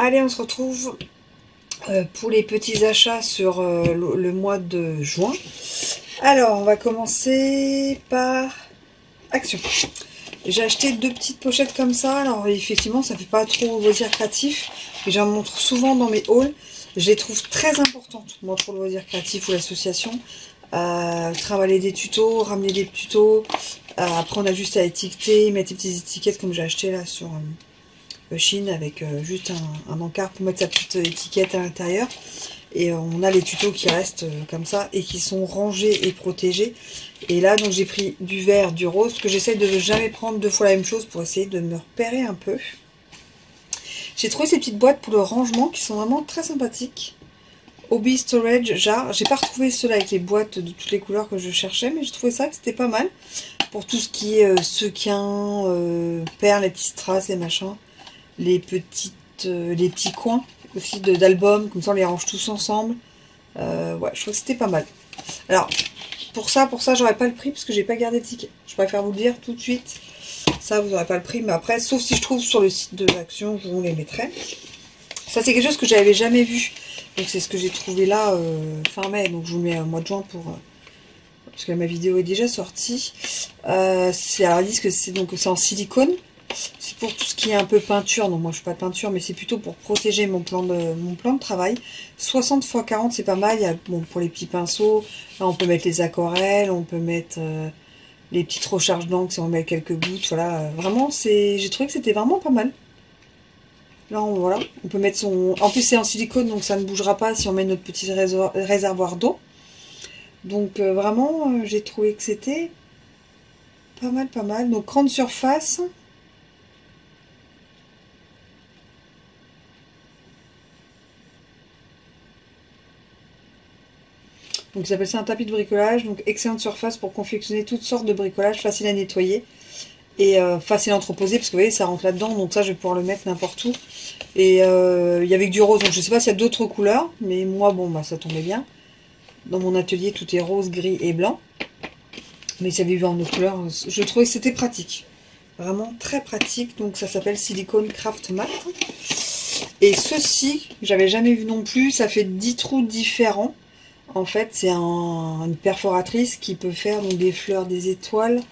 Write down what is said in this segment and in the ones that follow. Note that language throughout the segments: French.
Allez, on se retrouve pour les petits achats sur le mois de juin. Alors, on va commencer par Action. J'ai acheté 2 petites pochettes comme ça. Alors, effectivement, ça fait pas trop loisir créatif, mais j'en montre souvent dans mes hauls. Je les trouve très importantes, moi, pour le loisir créatif ou l'association. Travailler des tutos, ramener des tutos. Après, on a juste à étiqueter, mettre des petites étiquettes comme j'ai acheté là sur Chine avec juste un encart pour mettre sa petite étiquette à l'intérieur. Et on a les tutos qui restent comme ça et qui sont rangés et protégés. Et là, donc j'ai pris du vert, du rose, parce que j'essaie de ne jamais prendre 2 fois la même chose pour essayer de me repérer un peu. J'ai trouvé ces petites boîtes pour le rangement qui sont vraiment très sympathiques. Hobby Storage Jar. J'ai pas retrouvé ceux-là avec les boîtes de toutes les couleurs que je cherchais, mais j'ai trouvé ça que c'était pas mal. Pour tout ce qui est sequins, perles, les petits strass et machin. Les petits coins aussi d'albums, comme ça on les range tous ensemble. Ouais, je trouve que c'était pas mal. Alors, pour ça j'aurais pas le prix parce que j'ai pas gardé le ticket. Je préfère vous le dire tout de suite. Ça, vous n'aurez pas le prix, mais après, sauf si je trouve sur le site de l'Action, je vous les mettrai. Ça, c'est quelque chose que j'avais jamais vu. Donc, c'est ce que j'ai trouvé là fin mai. Donc, je vous le mets au mois de juin pour... parce que ma vidéo est déjà sortie. Alors, ils disent que c'est en silicone. C'est pour tout ce qui est un peu peinture. Donc, moi, je ne fais pas de peinture, mais c'est plutôt pour protéger mon plan de travail. 60 x 40, c'est pas mal. Il y a, bon, pour les petits pinceaux, là, on peut mettre les aquarelles, on peut mettre... les petites recharges d'encre si on met quelques gouttes, voilà, vraiment, j'ai trouvé que c'était vraiment pas mal. Là, voilà, on peut mettre son... En plus, c'est en silicone, donc ça ne bougera pas si on met notre petit réservoir d'eau. Donc, vraiment, j'ai trouvé que c'était pas mal, pas mal. Donc, grande surface. Donc, ils appellent ça un tapis de bricolage. Donc, excellente surface pour confectionner toutes sortes de bricolages, facile à nettoyer. Et facile à entreposer parce que vous voyez ça rentre là dedans, donc ça je vais pouvoir le mettre n'importe où. Et il y avait que du rose, donc je sais pas s'il y a d'autres couleurs, mais moi bon bah ça tombait bien. Dans mon atelier tout est rose, gris et blanc, mais si y avait eu en autre couleur, je trouvais que c'était pratique, vraiment très pratique. Donc ça s'appelle Silicone Craft Mat, et ceci j'avais jamais vu non plus. Ça fait 10 trous différents. En fait, c'est une perforatrice qui peut faire donc, des fleurs, des étoiles.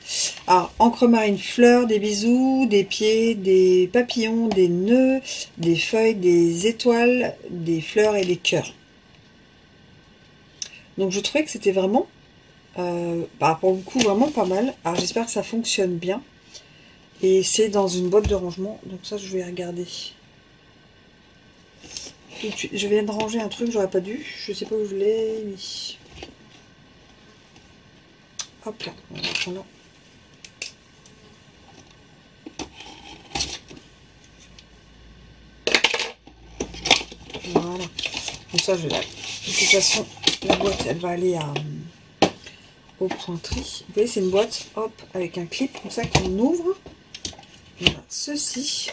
Alors, encre marine, fleurs, des bisous, des pieds, des papillons, des nœuds, des feuilles, des étoiles, des fleurs et des cœurs. Donc, je trouvais que c'était vraiment, pour le coup, vraiment pas mal. Alors, j'espère que ça fonctionne bien. Et c'est dans une boîte de rangement. Donc, ça, je vais regarder. Je viens de ranger un truc, j'aurais pas dû. Je sais pas où je l'ai mis. Hop là, on va prendre là. Voilà. Donc ça, je vais. De toute façon, la boîte, elle va aller au pointerie. Vous voyez, c'est une boîte, hop, avec un clip comme ça qu'on ouvre. On a ceci.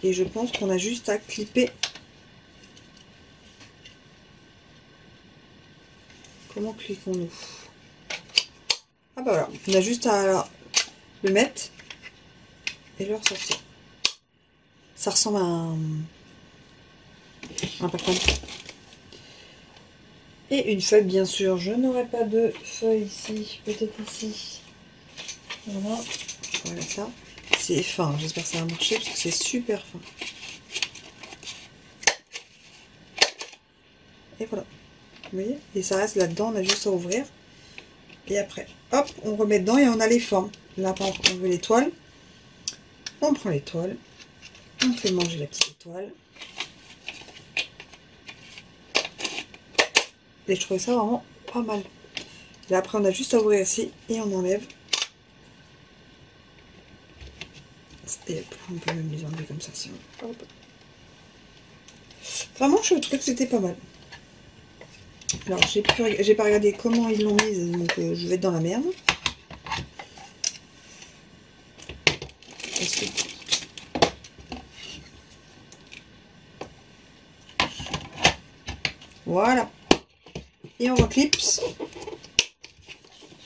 Et je pense qu'on a juste à clipper. Comment cliquons-nous? Ah bah voilà, on a juste à le mettre et le ressortir. Ça ressemble à un papier. Et une feuille, bien sûr. Je n'aurai pas de feuille ici, peut-être ici. Voilà, voilà ça. C'est fin, j'espère que ça va marcher parce que c'est super fin. Et voilà. Vous voyez? Et ça reste là-dedans, on a juste à ouvrir. Et après, hop, on remet dedans et on a les formes. Là, par exemple, on veut l'étoile. On prend l'étoile. On fait manger la petite étoile. Et je trouvais ça vraiment pas mal. Là, après, on a juste à ouvrir ici et on enlève. Et on peut même les enlever comme ça. Si on... Vraiment, je trouvais que c'était pas mal. Alors, j'ai pas regardé comment ils l'ont mise, donc je vais être dans la merde. Parce que... Voilà. Et on reclipse.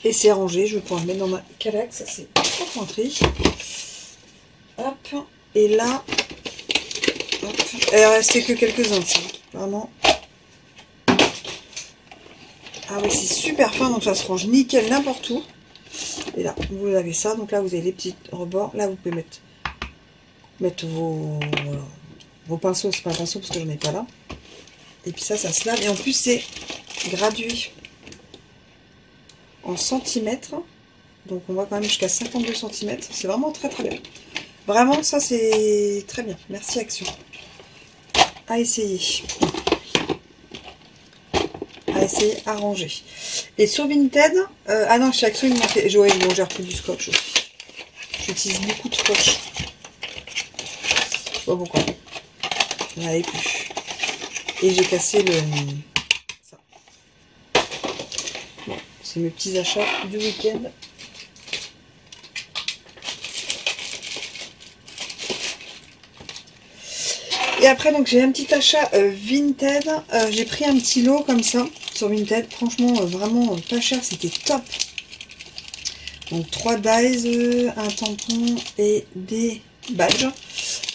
Et c'est rangé. Je vais pouvoir le mettre dans ma calax. Ça, c'est la pointerie. Hop. Et là, Hop. Il restait que quelques-uns, ça. Vraiment. Ah ouais, c'est super fin, donc ça se range nickel n'importe où. Et là, vous avez ça. Donc là, vous avez les petits rebords. Là, vous pouvez mettre vos pinceaux. C'est pas un pinceau parce que j'en ai pas là. Et puis ça se lave. Et en plus, c'est gradué en centimètres. Donc on va quand même jusqu'à 52 cm. C'est vraiment très très bien. Vraiment, ça c'est très bien. Merci Action. À essayer. À essayer, à ranger. Et sur Vinted, ah non, chez Action, il m'a fait. Joël, bon, j'ai repris du scotch aussi. J'utilise beaucoup de scotch. Je sais pas pourquoi. Il n'y en avait plus. Et j'ai cassé le. Ça. Bon, c'est mes petits achats du week-end. Et après, donc j'ai un petit achat Vinted. J'ai pris un petit lot comme ça sur Vinted. Franchement, vraiment pas cher. C'était top. Donc 3 dies, un tampon et des badges.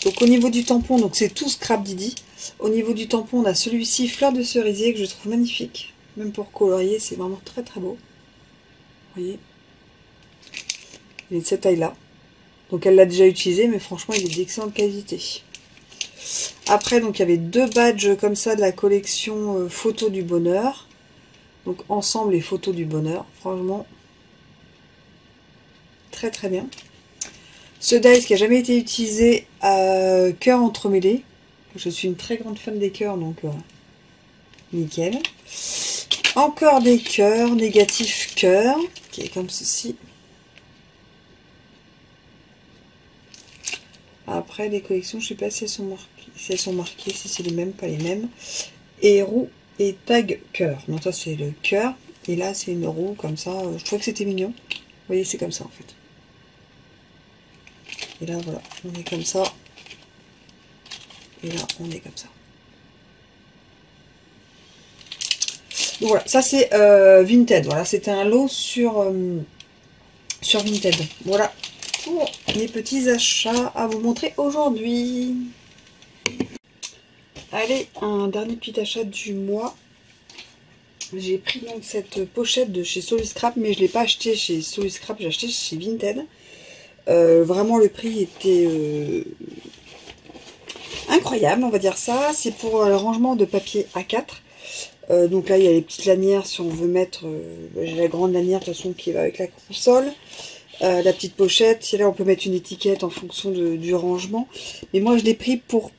Donc au niveau du tampon, donc c'est tout Scrap Didi. Au niveau du tampon, on a celui-ci, fleur de cerisier, que je trouve magnifique. Même pour colorier, c'est vraiment très très beau. Vous voyez, il est de cette taille-là. Donc elle l'a déjà utilisé, mais franchement, il est d'excellente qualité. Après, donc il y avait 2 badges comme ça de la collection Photos du Bonheur. Donc ensemble, les Photos du Bonheur. Franchement, très très bien. Ce dice qui n'a jamais été utilisé, cœur entremêlé. Je suis une très grande fan des cœurs, donc nickel. Encore des cœurs, négatif cœur, qui est comme ceci. Après, les collections, je ne sais pas si elles sont marquées, si c'est les mêmes, pas les mêmes. Et roue et tag cœur. Donc ça, c'est le cœur. Et là, c'est une roue comme ça. Je trouvais que c'était mignon. Vous voyez, c'est comme ça, en fait. Et là, voilà, on est comme ça. Et là, on est comme ça. Donc voilà, ça c'est Vinted. Voilà, c'était un lot sur Vinted. Voilà pour mes petits achats à vous montrer aujourd'hui. Allez, un dernier petit achat du mois. J'ai pris donc cette pochette de chez Soliscrap, mais je ne l'ai pas acheté chez Soliscrap, j'ai acheté chez Vinted. Vraiment, le prix était incroyable, on va dire ça. C'est pour le rangement de papier A4. Donc là, il y a les petites lanières si on veut mettre. J'ai la grande lanière de toute façon qui va avec la console. La petite pochette. Et là, on peut mettre une étiquette en fonction du rangement. Mais moi, je l'ai pris pour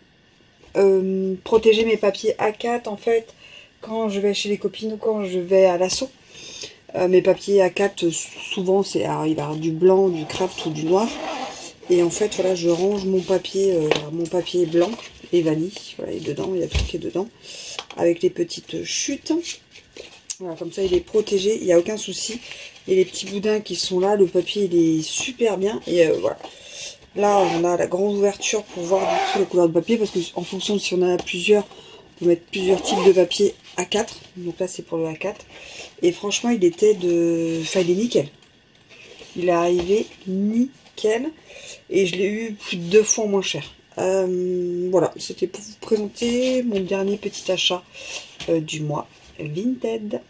protéger mes papiers A4 en fait. Quand je vais chez les copines ou quand je vais à l'assaut. Mes papiers A4, souvent, il va y avoir du blanc, du craft ou du noir. Et en fait, voilà, je range mon papier blanc et vanille. Voilà, et dedans, il y a tout qui est dedans. Avec les petites chutes. Voilà, comme ça, il est protégé, il n'y a aucun souci. Et les petits boudins qui sont là, le papier, il est super bien. Et voilà. Là, on a la grande ouverture pour voir du coup la couleur de papier. Parce qu'en fonction de si on en a plusieurs, on peut mettre plusieurs types de papier A4. Donc là, c'est pour le A4. Et franchement, il était Enfin, il est nickel. Il est arrivé nickel. Et je l'ai eu plus de 2 fois moins cher. Voilà, c'était pour vous présenter mon dernier petit achat du mois. Vinted.